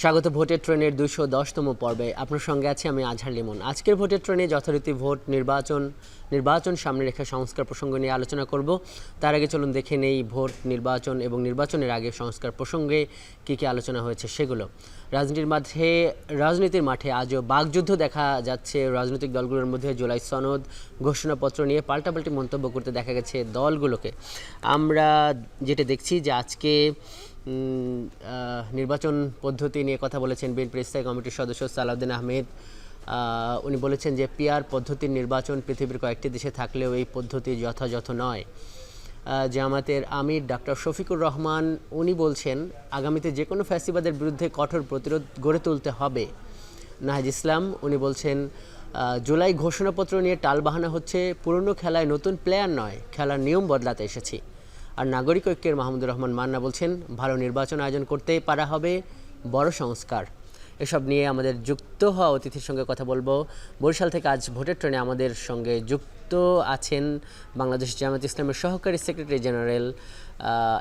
স্বাগত ভোটের ট্রেনের ২১০তম পর্বে আপনার সঙ্গে আছি আমি আজহার লিমন। আজকের ভোটের ট্রেনে যথারীতি ভোট নির্বাচন সামনে রেখে সংস্কার প্রসঙ্গ নিয়ে আলোচনা করব। তার আগে চলুন দেখে নেই ভোট, নির্বাচন এবং নির্বাচনের আগে সংস্কার প্রসঙ্গে কী কী আলোচনা হয়েছে সেগুলো। রাজনীতির মাঠে আজও বাকযুদ্ধ দেখা যাচ্ছে রাজনৈতিক দলগুলোর মধ্যে। জুলাই সনদ ঘোষণাপত্র নিয়ে পাল্টাপাল্টি মন্তব্য করতে দেখা গেছে দলগুলোকে। আমরা যেটা দেখছি যে আজকে নির্বাচন পদ্ধতি নিয়ে কথা বলেছেন বিএনপির স্থায়ী কমিটির সদস্য সালাউদ্দিন আহমেদ। উনি বলেছেন যে পিআর পদ্ধতির নির্বাচন পৃথিবীর কয়েকটি দেশে থাকলেও এই পদ্ধতি যথাযথ নয়। জামাতের আমির ডক্টর শফিকুর রহমান উনি বলছেন আগামীতে যে কোনো ফ্যাসিবাদের বিরুদ্ধে কঠোর প্রতিরোধ গড়ে তুলতে হবে। নাহিদ ইসলাম উনি বলছেন জুলাই ঘোষণাপত্র নিয়ে টালবাহানা হচ্ছে, পুরনো খেলায় নতুন প্লেয়ার নয়, খেলার নিয়ম বদলাতে এসেছি। আর নাগরিক ঐক্যের মাহমুদুর রহমান মান্না বলছেন ভালো নির্বাচন আয়োজন করতেই পারা হবে বড় সংস্কার। এসব নিয়ে আমাদের যুক্ত হওয়া অতিথির সঙ্গে কথা বলবো। বরিশাল থেকে আজ ভোটের ট্রেনে আমাদের সঙ্গে যুক্ত আছেন বাংলাদেশ জামায়াত ইসলামের সহকারী secretary general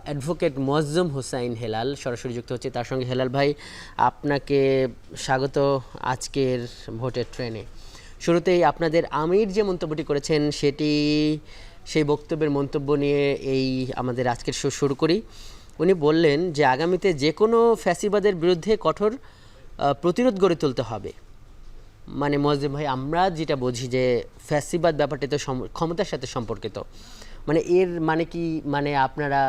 advocate Moazzem Hossain Helal. সরাসরি যুক্ত হচ্ছে তার সঙ্গে। হেলাল ভাই, আপনাকে স্বাগত আজকের ভোটের ট্রেনে। শুরুতেই আপনাদের আমির যে মন্তব্যটি করেছেন সেই বক্তব্যের মন্তব্য নিয়ে আমাদের আজকের শো শুরু করি। উনি বললেন যে আগামীতে যে কোনো ফ্যাসিবাদের বিরুদ্ধে কঠোর প্রতিরোধ গড়ে তুলতে হবে। মানে মোয়াজ্জেম ভাই, আমরা যেটা বুঝি যে ফ্যাসিবাদ ব্যাপারটা তো ক্ষমতার সাথে সম্পর্কিত। মানে এর মানে কি, মানে আপনারা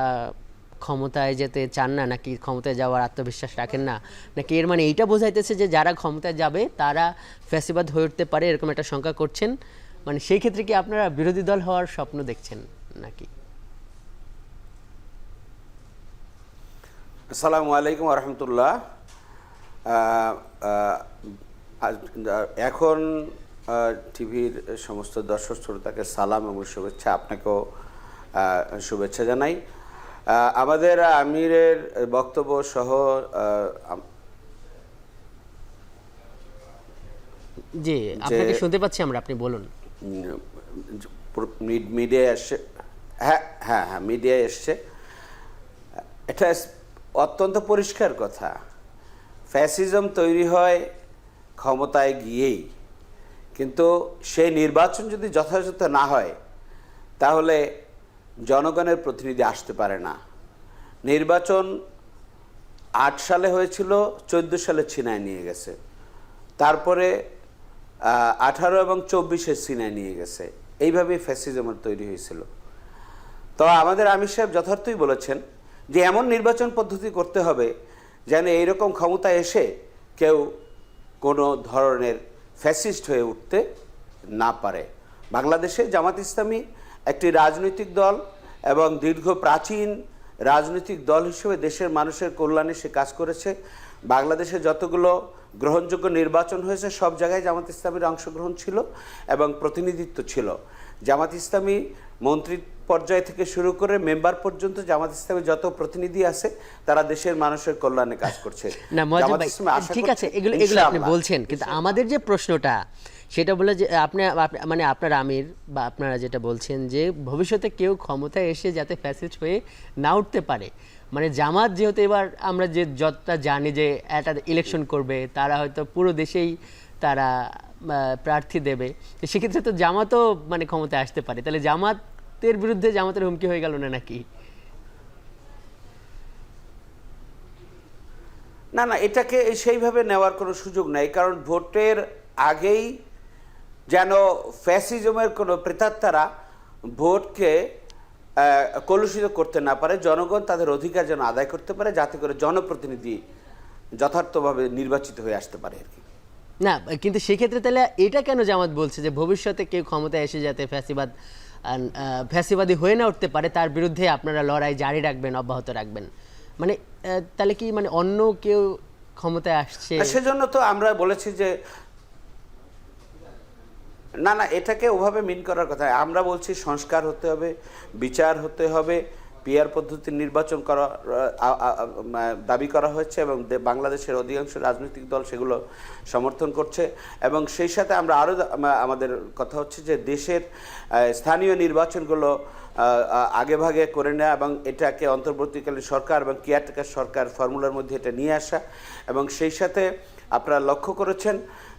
ক্ষমতায় যেতে চান না, নাকি ক্ষমতায় যাওয়ার আত্মবিশ্বাস রাখেন না, নাকি এর মানে এইটা বোঝাইতেছে যে যারা ক্ষমতায় যাবে তারা ফ্যাসিবাদ হয়ে উঠতে পারে, এরকম একটা শঙ্কা করছেন? মানে সেই ক্ষেত্রে কি আপনারা বিরোধী দল হওয়ার স্বপ্ন দেখছেন নাকি? আসসালামু আলাইকুম রহমতুল্লাহ। এখন টিভির সমস্ত দর্শক শ্রোতাকে সালাম এবং শুভেচ্ছা। আপনাকেও শুভেচ্ছা জানাই। আমাদের আমিরের বক্তব্য সহ জি, আপনাকে শুনতে পাচ্ছি আমরা, আপনি বলুন। মিডিয়ায় এসছে, হ্যাঁ, মিডিয়ায় এসছে। এটা অত্যন্ত পরিষ্কার কথা, ফ্যাসিজম তৈরি হয় ক্ষমতায় গিয়েই। কিন্তু সেই নির্বাচন যদি যথাযথ না হয় তাহলে জনগণের প্রতিনিধি আসতে পারে না। নির্বাচন ৮ সালে হয়েছিল, 14 সালে ছিনায় নিয়ে গেছে, তারপরে 18 এবং 24-এ ছিনায় নিয়ে গেছে। এইভাবেই ফ্যাসিজমের তৈরি হয়েছিল। তো আমাদের আমির সাহেব যথার্থই বলেছেন যে এমন নির্বাচন পদ্ধতি করতে হবে যেন এইরকম ক্ষমতা এসে কেউ কোনো ধরনের ফ্যাসিস্ট হয়ে উঠতে না পারে। বাংলাদেশে জামাত ইসলামী একটি রাজনৈতিক দল এবং দীর্ঘ প্রাচীন রাজনৈতিক দল হিসেবে দেশের মানুষের কল্যাণে সে কাজ করেছে। বাংলাদেশে যতগুলো গ্রহণযোগ্য নির্বাচন হয়েছে সব জায়গায় জামাত ইসলামীর অংশগ্রহণ ছিল এবং প্রতিনিধিত্ব ছিল। জামাত ইসলামী মন্ত্রী পর্যায় থেকে শুরু করে মেম্বার পর্যন্ত জামাত ইসলামের যত প্রতিনিধি আছে তারা দেশের মানুষের কল্যাণে কাজ করছে। না মোয়াজ্জেম ভাই, ঠিক আছে, এগুলো আপনি বলছেন, কিন্তু আমাদের যে প্রশ্নটা সেটা বলে যে মানে আপনার আমির বা আপনারা যেটা বলছেন যে ভবিষ্যতে কেউ ক্ষমতায় এসে যাতে ফ্যাসিস্ট হয়ে না উঠতে পারে। মানে জামাত যেহেতু এবার আমরা যে যতটা জানি যে একটা ইলেকশন করবে, তারা হয়তো পুরো দেশেই তারা প্রার্থী দেবে, তো সেক্ষেত্রে তো জামাতও মানে ক্ষমতায় আসতে পারে। তাহলে জামাতের বিরুদ্ধে জামাতের হুমকি হয়ে গেল না নাকি? না, এটাকে সেইভাবে নেওয়ার কোনো সুযোগ নাই। কারণ ভোটের আগেই যেন ফ্যাসিজমের কোনো প্রেতাত্মারা ভোটকে কলুষিত করতে না পারে, জনগণ তাদের অধিকার যেন আদায় করতে পারে, যাতে করে জনপ্রতিনিধি যথার্থভাবে নির্বাচিত হয়ে আসতে পারে আর কি। না, কিন্তু সেক্ষেত্রে তাহলে এটা কেন জামাত বলছে যে ভবিষ্যতে কেউ ক্ষমতায় এসে যাতে ফ্যাসিবাদী হয়ে না উঠতে পারে তার বিরুদ্ধে আপনারা লড়াই জারি রাখবেন, অব্যাহত রাখবেন? মানে তাহলে কি মানে অন্য কেউ ক্ষমতায় আসছে সেজন্য তো আমরা বলেছি যে না, এটাকে ওভাবে মিন করার কথা। আমরা বলছি সংস্কার হতে হবে, বিচার হতে হবে, পিআর পদ্ধতির নির্বাচন করা দাবি করা হয়েছে এবং বাংলাদেশের অধিকাংশ রাজনৈতিক দল সেগুলো সমর্থন করছে। এবং সেই সাথে আমরা আরও আমাদের কথা হচ্ছে যে দেশের স্থানীয় নির্বাচনগুলো আগেভাগে করে নেওয়া এবং এটাকে অন্তর্বর্তীকালীন সরকার এবং কেয়ারটেকার সরকার ফর্মুলার মধ্যে এটা নিয়ে আসা। এবং সেই সাথে আপনারা লক্ষ্য করেছেন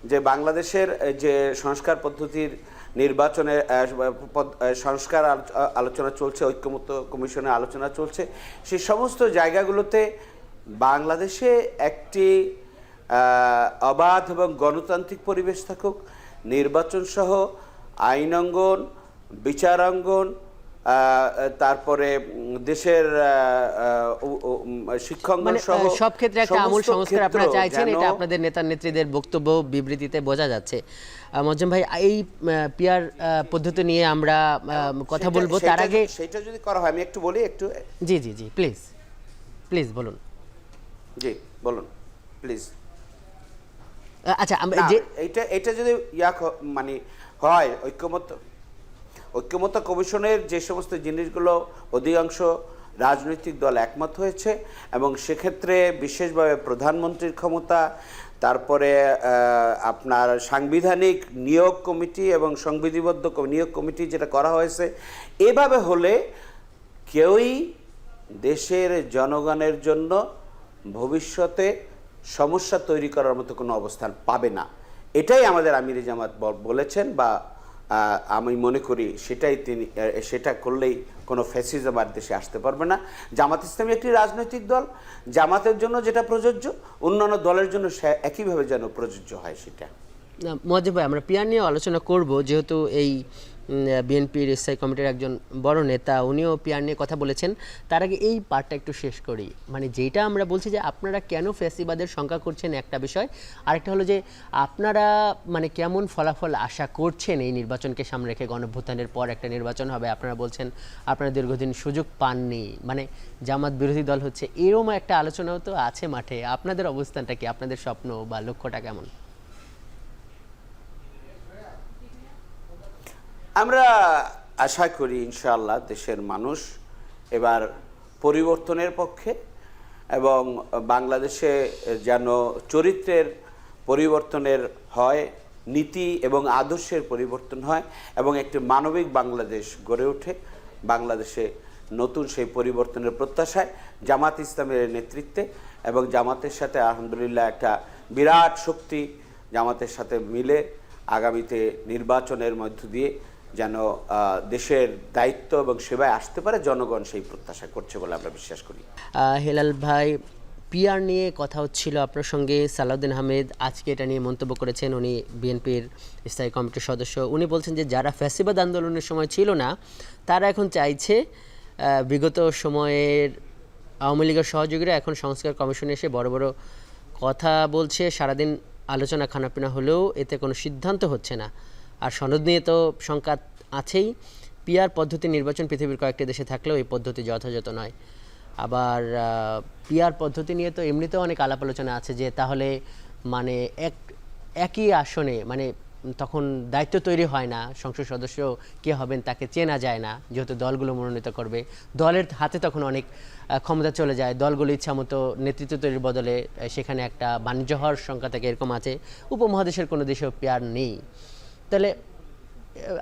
যে বাংলাদেশের যে সংস্কার পদ্ধতির নির্বাচনে সংস্কার আলোচনা চলছে, ঐক্যমত্য কমিশনে আলোচনা চলছে, সেই সমস্ত জায়গাগুলোতে বাংলাদেশে একটি অবাধ এবং গণতান্ত্রিক পরিবেশ থাকুক, নির্বাচন সহ আইনাঙ্গন, বিচারাঙ্গন, তারপরে দেশের শিক্ষাঙ্গন সহ সব ক্ষেত্রে একটা আমূল সংস্কার আপনারা চাইছেন, এটা আপনাদের নেতা নেত্রীদের বক্তব্য বিবৃতিতে বোঝা যাচ্ছে। মজ্জেম ভাই, এই পিআর পদ্ধতি নিয়ে আমরা কথা বলবো, তার আগে সেটা যদি করা হয় আমি একটু বলি একটু। জি জি জি, প্লিজ প্লিজ বলুন। জি বলুন প্লিজ। আচ্ছা, যে এটা যদি মানে হয় ঐক্যমত্য কমিশনের যে সমস্ত জিনিসগুলো অধিকাংশ রাজনৈতিক দল একমত হয়েছে এবং সেক্ষেত্রে বিশেষভাবে প্রধানমন্ত্রীর ক্ষমতা, তারপরে আপনার সাংবিধানিক নিয়োগ কমিটি এবং সংবিধিবদ্ধ নিয়োগ কমিটি যেটা করা হয়েছে, এভাবে হলে কেউই দেশের জনগণের জন্য ভবিষ্যতে সমস্যা তৈরি করার মতো কোনো অবস্থান পাবে না। এটাই আমাদের আমির জামাত বলেছেন, বা আমি মনে করি সেটা করলেই কোনো ফ্যাসিজম আর দেশে আসতে পারবে না। জামাত ইসলামী একটি রাজনৈতিক দল, জামাতের জন্য যেটা প্রযোজ্য অন্যান্য দলের জন্য একইভাবে যেন প্রযোজ্য হয় সেটা। মজ্জেম ভাই, আমরা পিআর নিয়ে আলোচনা করব, যেহেতু এই বিএনপির স্থায়ী কমিটির একজন বড় নেতা, উনিও পিআর নিয়ে কথা বলেছেন। তার আগে এই পার্টটা একটু শেষ করি, মানে যেটা আমরা বলছি যে আপনারা কেন ফ্যাসিবাদের শঙ্কা করছেন একটা বিষয়, আরেকটা হলো যে আপনারা মানে কেমন ফলাফল আশা করছেন এই নির্বাচনকে সামনে রেখে। গণঅভ্যুত্থানের পর একটা নির্বাচন হবে, আপনারা বলছেন আপনারা দীর্ঘদিন সুযোগ পাননি, মানে জামাত বিরোধী দল হচ্ছে, এরকম একটা আলোচনাও তো আছে মাঠে। আপনাদের অবস্থানটা কি, আপনাদের স্বপ্ন বা লক্ষ্যটা কেমন? আমরা আশা করি ইনশাআল্লাহ দেশের মানুষ এবার পরিবর্তনের পক্ষে এবং বাংলাদেশে যেন চরিত্রের পরিবর্তনের হয়, নীতি এবং আদর্শের পরিবর্তন হয় এবং একটি মানবিক বাংলাদেশ গড়ে ওঠে। বাংলাদেশে নতুন সেই পরিবর্তনের প্রত্যাশায় জামাত ইসলামের নেতৃত্বে এবং জামাতের সাথে আলহামদুলিল্লাহ একটা বিরাট শক্তি জামাতের সাথে মিলে আগামীতে নির্বাচনের মধ্য দিয়ে যেন দেশের দায়িত্ব এবং সেবায় আসতে পারে, জনগণ সেই প্রত্যাশা করছে বলে আমরা বিশ্বাস করি। হেলাল ভাই, পিআর নিয়ে কথা হচ্ছিল আপনার সঙ্গে, সালাউদ্দিন আহমেদ আজকে এটা নিয়ে মন্তব্য করেছেন। উনি বিএনপির স্থায়ী কমিটির সদস্য। উনি বলছেন যে যারা ফ্যাসিবাদ আন্দোলনের সময় ছিল না, তারা এখন চাইছে বিগত সময়ের আওয়ামী লীগের সহযোগীরা এখন সংস্কার কমিশনে এসে বড় বড় কথা বলছে, সারাদিন আলোচনা খানাপিনা হলেও এতে কোনো সিদ্ধান্ত হচ্ছে না। আর সনদ নিয়ে তো শঙ্কা আছেই। পিআর পদ্ধতি নির্বাচন পৃথিবীর কয়েকটি দেশে থাকলেও এই পদ্ধতি যথাযথ নয়। আবার পিআর পদ্ধতি নিয়ে তো এমনিতেও অনেক আলাপ আলোচনা আছে যে তাহলে মানে একই আসনে মানে তখন দায়িত্ব তৈরি হয় না, সংসদ সদস্য কে হবেন তাকে চেনা যায় না, যেহেতু দলগুলো মনোনীত করবে, দলের হাতে তখন অনেক ক্ষমতা চলে যায়, দলগুলো ইচ্ছা মতো নেতৃত্ব তৈরির বদলে সেখানে একটা বাণিজ্য হওয়ার সংখ্যা থেকে এরকম আছে। উপমহাদেশের কোনো দেশেও পিআর নেই। তাহলে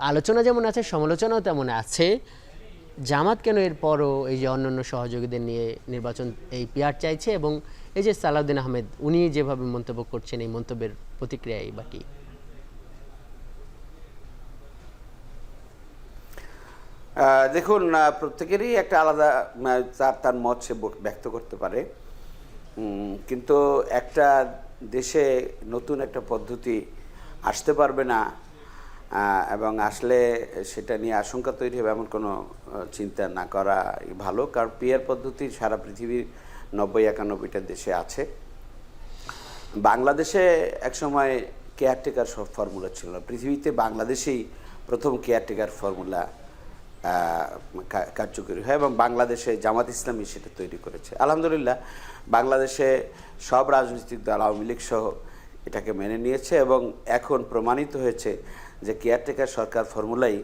আলোচনা যেমন আছে, সমালোচনাও তেমন আছে। জামাত কেন এরপরও এই যে অন্যান্য সহযোগীদের নিয়ে নির্বাচন এই পিআর চাইছে, এবং এই যে সালাউদ্দিন আহমেদ উনি যেভাবে মন্তব্য করছেন, এই মন্তব্যের প্রতিক্রিয়াই বা কি? দেখুন, প্রত্যেকেরই একটা আলাদা তার মত সে ব্যক্ত করতে পারে, কিন্তু একটা দেশে নতুন একটা পদ্ধতি আসতে পারবে না এবং আসলে সেটা নিয়ে আশঙ্কা তৈরি হবে এমন কোনো চিন্তা না করা ভালো। কারণ পিআর পদ্ধতি সারা পৃথিবীর 90-91টা দেশে আছে। বাংলাদেশে একসময় কেয়ারটেকার ফর্মুলা ছিল না, পৃথিবীতে বাংলাদেশেই প্রথম কেয়ারটেকার ফর্মুলা কার্যকরী হয় এবং বাংলাদেশে জামাত ইসলামী সেটা তৈরি করেছে। আলহামদুলিল্লাহ বাংলাদেশে সব রাজনৈতিক দল আওয়ামী লীগ সহ এটাকে মেনে নিয়েছে এবং এখন প্রমাণিত হয়েছে যে কেয়ারটেকার সরকার ফর্মুলাই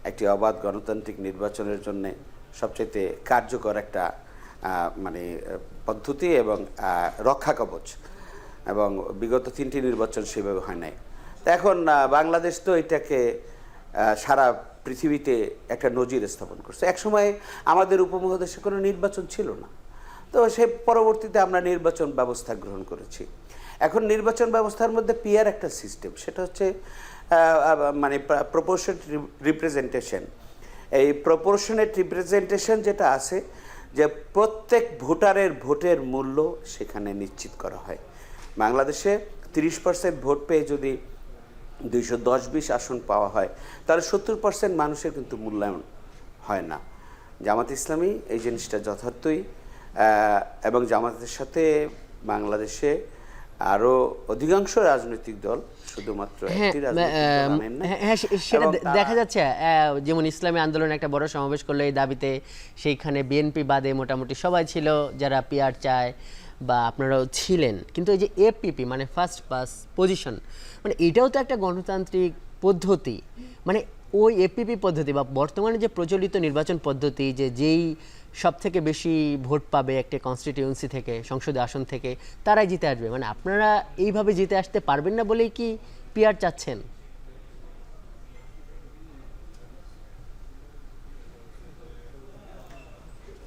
একটি অবাধ গণতান্ত্রিক নির্বাচনের জন্য সবচেয়ে কার্যকর একটা মানে পদ্ধতি এবং রক্ষা কবচ, এবং বিগত 3টি নির্বাচন সেভাবে হয় নাই। তো এখন বাংলাদেশ তো এটাকে সারা পৃথিবীতে একটা নজির স্থাপন করছে। একসময় আমাদের উপমহাদেশে কোনো নির্বাচন ছিল না, তো সে পরবর্তীতে আমরা নির্বাচন ব্যবস্থা গ্রহণ করেছি। এখন নির্বাচন ব্যবস্থার মধ্যে পিয়ার একটা সিস্টেম, সেটা হচ্ছে মানে প্রপোর্শনেট রিপ্রেজেন্টেশন। এই প্রপোর্শনেট রিপ্রেজেন্টেশন যেটা আছে, যে প্রত্যেক ভোটারের ভোটের মূল্য সেখানে নিশ্চিত করা হয়। বাংলাদেশে 30% ভোট পেয়ে যদি 210-20 আসন পাওয়া হয়, তাহলে 70% মানুষের কিন্তু মূল্যায়ন হয় না। জামাত ইসলামী এই জিনিসটা যথার্থই, এবং জামাতের সাথে বাংলাদেশে আরো অধিকাংশ রাজনৈতিক দল, শুধুমাত্র একটি রাজনৈতিক দল আনেন না। হ্যাঁ, সেটা দেখা যাচ্ছে। যেমন ইসলামী আন্দোলন একটা বড় সমাবেশ করলো এই দাবিতে, সেইখানে বিএনপি বাদে মোটামুটি সবাই ছিল যারা পিআর চায়, বা আপনারাও ছিলেন। কিন্তু এই যে এপিপি মানে ফার্স্ট পাস পজিশন, মানে এটাও তো একটা গণতান্ত্রিক পদ্ধতি। মানে ওই এপিপি পদ্ধতি বা বর্তমানে যে প্রচলিত নির্বাচন পদ্ধতি, যে যেই সব থেকে বেশি ভোট পাবে একটা কনস্টিটিউয়েন্সি থেকে, সংসদে আসন থেকে, তারাই জিতে আসবে। মানে আপনারা এইভাবে জিতে আসতে পারবেন না বলেই কি পিআর চাচ্ছেন?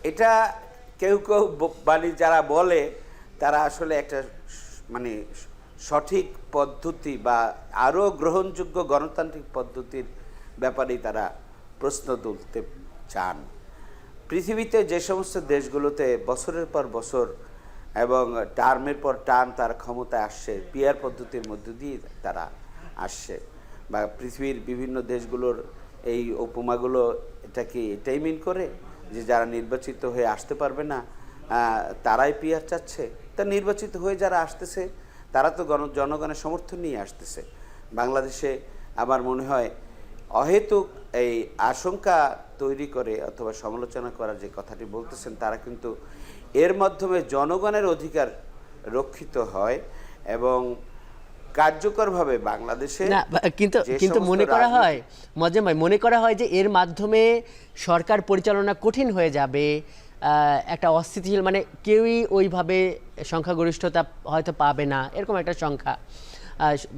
এটা কেউ কেউ মানে যারা বলে, তারা আসলে একটা মানে সঠিক পদ্ধতি বা আরও গ্রহণযোগ্য গণতান্ত্রিক পদ্ধতির ব্যাপারেই তারা প্রশ্ন তুলতে চান। পৃথিবীতে যে সমস্ত দেশগুলোতে বছরের পর বছর এবং টার্মের পর টার্ম তারা ক্ষমতায় আসছে, পিআর পদ্ধতির মধ্য দিয়ে তারা আসছে, বা পৃথিবীর বিভিন্ন দেশগুলোর এই উপমাগুলো এটাই মিন করে যে যারা নির্বাচিত হয়ে আসতে পারবে না তারাই পিআর চাচ্ছে। তা নির্বাচিত হয়ে যারা আসতেছে তারা তো জনগণের সমর্থন নিয়ে আসতেছে। বাংলাদেশে আমার মনে হয় অহেতুক এই আশঙ্কা তৈরি করে অথবা সমালোচনা করার যে কথাটি বলতেছেন, তারা কিন্তু এর মাধ্যমে জনগণের অধিকার রক্ষিত হয় এবং কার্যকরভাবে বাংলাদেশে না, কিন্তু মনে করা হয়, মজেম ভাই, মনে করা হয় যে এর মাধ্যমে সরকার পরিচালনা কঠিন হয়ে যাবে, একটা অস্থিতিশীল, মানে কেউই ওইভাবে সংখ্যাগরিষ্ঠতা হয়তো পাবে না, এরকম একটা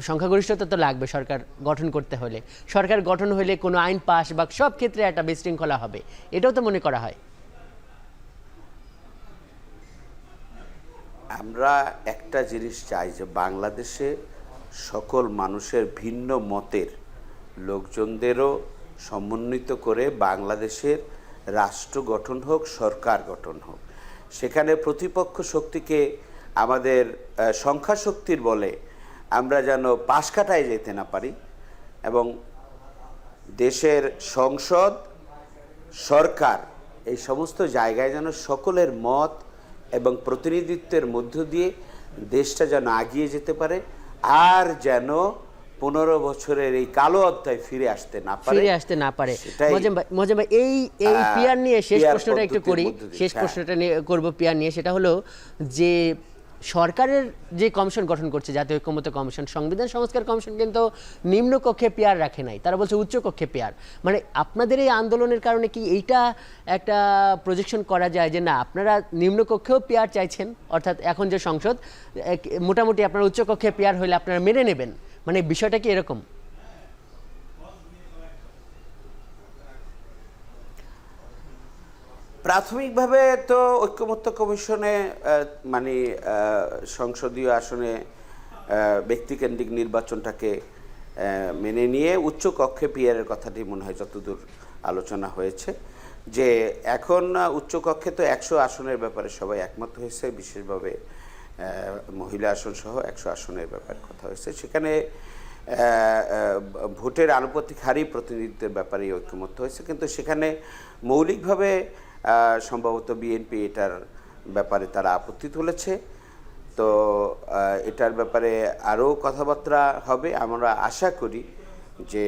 সংখ্যাগরিষ্ঠতা তো লাগবে সরকার গঠন করতে হলে। সরকার গঠন হলে কোনো আইন পাস বা সব ক্ষেত্রে একটা বিশৃঙ্খলা হবে, এটাও তো মনে করা হয়। আমরা একটা জিনিস চাই, যে বাংলাদেশে সকল মানুষের ভিন্ন মতের লোকজনদেরও সমন্বিত করে বাংলাদেশের রাষ্ট্র গঠন হোক, সরকার গঠন হোক। সেখানে প্রতিপক্ষ শক্তিকে আমাদের সংখ্যা শক্তির বলে আমরা যেন পাশ কাটায় যেতে না পারি, এবং দেশের সংসদ, সরকার, এই সমস্ত জায়গায় যেন সকলের মত এবং প্রতিনিধিত্বের মধ্য দিয়ে দেশটা যেন এগিয়ে যেতে পারে, আর যেন 15 বছরের এই কালো অধ্যায় ফিরে আসতে না পারে। মজেম ভাই, এই পিআর নিয়ে শেষ প্রশ্নটা একটু করি, শেষ প্রশ্নটা নিয়ে করবো পিআর নিয়ে। সেটা হলো যে সরকারের যে কমিশন গঠন করছে, জাতীয় ঐক্যমত্য কমিশন, সংবিধান সংস্কার কমিশন, কিন্তু নিম্নকক্ষে পিআর রাখে নাই, তারা বলছে উচ্চকক্ষে পিআর। মানে আপনাদের এই আন্দোলনের কারণে কি এইটা একটা প্রজেকশন করা যায় যে না, আপনারা নিম্নকক্ষেও পিআর চাইছেন, অর্থাৎ এখন যে সংসদ মোটামুটি আপনারা উচ্চকক্ষে পিআর হলে আপনারা মেনে নেবেন? মানে বিষয়টা কি এরকম? প্রাথমিকভাবে তো ঐক্যমত্য কমিশনে মানে সংসদীয় আসনে ব্যক্তিকেন্দ্রিক নির্বাচনটাকে মেনে নিয়ে উচ্চ কক্ষে পিআরের কথাটি মনে হয় যতদূর আলোচনা হয়েছে, যে এখন উচ্চ কক্ষে তো 100 আসনের ব্যাপারে সবাই একমত হয়েছে, বিশেষভাবে মহিলা আসন সহ 100 আসনের ব্যাপারে কথা হয়েছে। সেখানে ভোটের আনুপাতিক হারই প্রতিনিধিত্বের ব্যাপারে ঐক্যমত্য হয়েছে, কিন্তু সেখানে মৌলিকভাবে সম্ভবত বিএনপি এটার ব্যাপারে তারা আপত্তি তুলেছে। তো এটার ব্যাপারে আরও কথাবার্তা হবে। আমরা আশা করি যে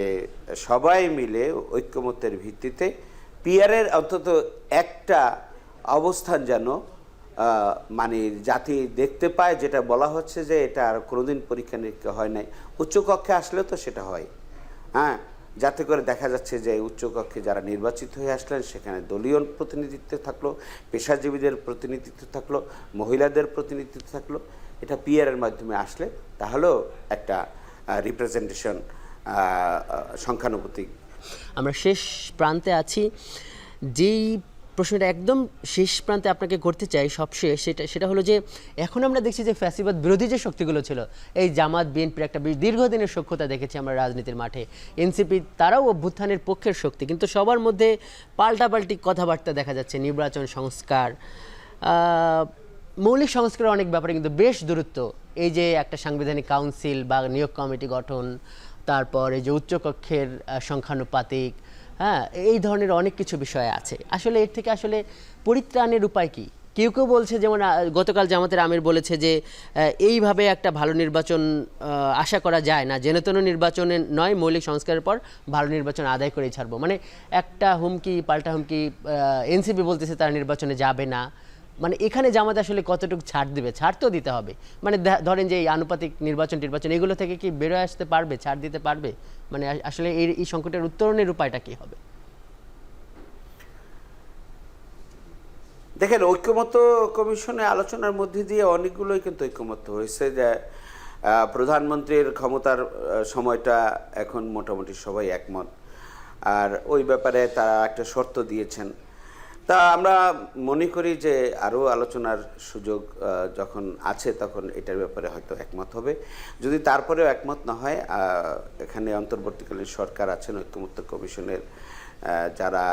সবাই মিলে ঐক্যমত্যের ভিত্তিতে পিআরের অন্তত একটা অবস্থান যেন মানে জাতি দেখতে পায়, যেটা বলা হচ্ছে যে এটা আর কোনোদিন পরীক্ষা নিরীক্ষা হয় নাই। উচ্চকক্ষে আসলেও তো সেটা হয়, হ্যাঁ, যাতে করে দেখা যাচ্ছে যে উচ্চকক্ষে যারা নির্বাচিত হয়ে আসলেন সেখানে দলীয় প্রতিনিধিত্ব থাকলো, পেশাজীবীদের প্রতিনিধিত্ব থাকলো, মহিলাদের প্রতিনিধিত্ব থাকলো। এটা পিআরের মাধ্যমে আসলে তাহলেও একটা রিপ্রেজেন্টেশন, সংখ্যানুপাতিক। আমরা শেষ প্রান্তে আছি। যেই প্রশ্নটা একদম শেষ প্রান্তে আপনাকে করতে চাই সবশেষ, সেটা হলো যে এখন আমরা দেখছি যে ফ্যাসিবাদ বিরোধী যে শক্তিগুলো ছিল, এই জামাত বিএনপির একটা দীর্ঘদিনের সখ্যতা দেখেছি আমরা রাজনীতির মাঠে। এনসিপি তারাও অভ্যুত্থানের পক্ষের শক্তি, কিন্তু সবার মধ্যে পাল্টাপাল্টি কথাবার্তা দেখা যাচ্ছে। নির্বাচন সংস্কার, মৌলিক সংস্কারের অনেক ব্যাপারে কিন্তু বেশ দূরত্ব। এই যে একটা সাংবিধানিক কাউন্সিল বা নিয়োগ কমিটি গঠন, তারপর এই যে উচ্চকক্ষের সংখ্যানুপাতিক, হ্যাঁ, এই ধরনের অনেক কিছু বিষয় আছে। আসলে এর থেকে আসলে পরিত্রাণের উপায় কি? কেউ কেউ বলছে, যেমন গতকাল জামাতের আমির বলেছে যে এইভাবে একটা ভালো নির্বাচন আশা করা যায় না, যেন তেন নির্বাচনে নয়, মৌলিক সংস্কারের পর ভালো নির্বাচন আদায় করেই ছাড়বো। মানে একটা হুমকি পাল্টা হুমকি। এনসিপি বলতেছে তারা নির্বাচনে যাবে না। মানে এখানে জামাত আসলে কতটুকু ছাড় দিবে? ছাড় তো দিতে হবে। মানে ধরেন যে এই আনুপাতিক নির্বাচন এগুলো থেকে কি বেরোয় আসতে পারবে, ছাড় দিতে পারবে? মানে আসলে এই সংকটের উত্তরণের উপায়টা কি হবে? দেখেন, ঐক্যমত্য কমিশনে আলোচনার মধ্যে দিয়ে অনেকগুলোই কিন্তু ঐক্যমত্য হয়েছে যে প্রধানমন্ত্রীর ক্ষমতার সময়টা এখন মোটামুটি সবাই একমত। আর ওই ব্যাপারে তারা একটা শর্ত দিয়েছেন। তা আমরা মনে করি যে আরও আলোচনার সুযোগ যখন আছে তখন এটার ব্যাপারে হয়তো একমত হবে। যদি তারপরেও একমত না হয়, এখানে অন্তর্বর্তীকালীন সরকার আছেন, ঐক্যমত্য কমিশনের যারা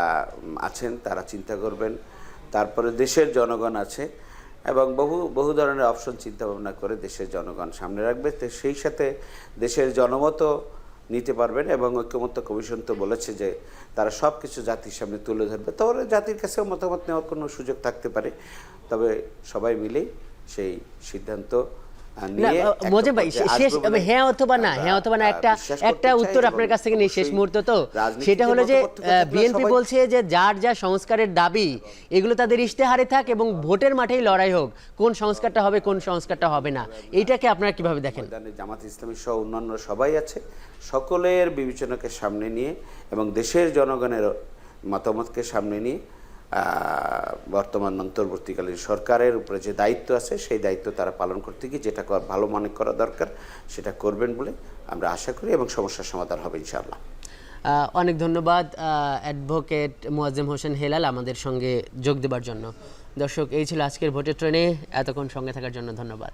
আছেন তারা চিন্তা করবেন। তারপরে দেশের জনগণ আছে এবং বহু ধরনের অপশন চিন্তা ভাবনা করে দেশের জনগণ সামনে রাখবে। তো সেই সাথে দেশের জনমতও নিতে পারবেন। এবং ঐক্যমত্য কমিশন তো বলেছে যে তারা সব কিছু জাতির সামনে তুলে ধরবে। তাহলে জাতির কাছেও মতামত নেওয়ার কোনো সুযোগ থাকতে পারে। তবে সবাই মিলেই সেই সিদ্ধান্ত নিয়ে মজে ভাই, শেষ হ্যাঁ অথবা না, হ্যাঁ অথবা না, একটা উত্তর আপনার কাছ থেকে নেই শেষ মুহূর্ত। তো সেটা হলো যে বিএনপি বলছে যে যার যা সংস্কারের দাবি এগুলো তাদের ইশতেহারে থাক এবং ভোটের মাঠেই লড়াই হোক, কোন সংস্কারটা হবে কোন সংস্কারটা হবে না। এইটাকে আপনারা কিভাবে দেখেন? জামাত ইসলামী সহ অন্যান্য সবাই আছে, সকলের বিবেচনাকে সামনে নিয়ে এবং দেশের জনগণের মতামতকে সামনে নিয়ে বর্তমান অন্তর্বর্তীকালীন সরকারের উপরে যে দায়িত্ব আছে সেই দায়িত্ব তারা পালন করতে গিয়ে যেটা ভালো মনে করা দরকার সেটা করবেন বলে আমরা আশা করি এবং সমস্যার সমাধান হবে ইনশাআল্লাহ। অনেক ধন্যবাদ অ্যাডভোকেট মোয়াজ্জেম হোসেন হেলাল আমাদের সঙ্গে যোগ দেবার জন্য। দর্শক, এই ছিল আজকের ভোটের ট্রেনে। এতক্ষণ সঙ্গে থাকার জন্য ধন্যবাদ।